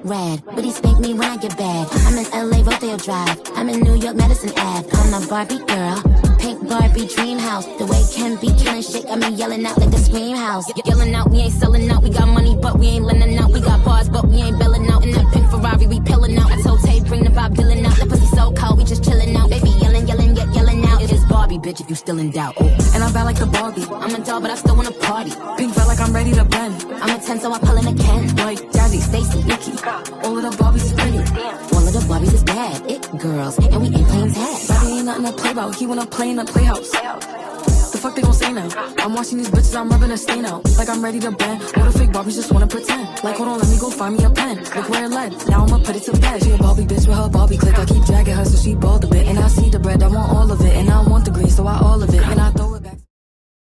Rad, but he spank me when I get bad. I'm in LA, Rodeo Drive. I'm in New York, Madison Ave. I'm a Barbie girl, pink Barbie dream house. The way Ken be killing shit got me yelling out like the Scream House. Yelling out, we ain't selling out. We got money, but we ain't lending out. We got bars, but we ain't belling out. In that pink Ferrari, we pillin' out. I told Tay, bring the Bob Dylan out. That pussy so cold, we just chillin' out. Baby yelling, yelling, yet yelling out. It's Barbie, bitch, if you still in doubt. Ooh. And I'm bad like the Barbie. I'm a doll, but I still wanna party. Pink felt like I'm ready to bend. I'm a 10, so I pull in a Ken. Like Daddy, Stacy, Nikki, all of the Barbies is pretty. all of the Barbies is bad. It girls, and we ain't playing tag. Bobby ain't nothing to play about. He wanna play in the playhouse. The fuck they gon' say now? I'm watching these bitches, I'm rubbing a stain out. Like I'm ready to bend. All the fake Barbies just wanna pretend. Like hold on, let me go find me a pen. Look where it led. Now I'ma put it to bed. She a Barbie bitch with her Barbie click. I keep dragging her so she bald a bit. And I see the bread, I want all of it. And I want the green, so I all of it. And I throw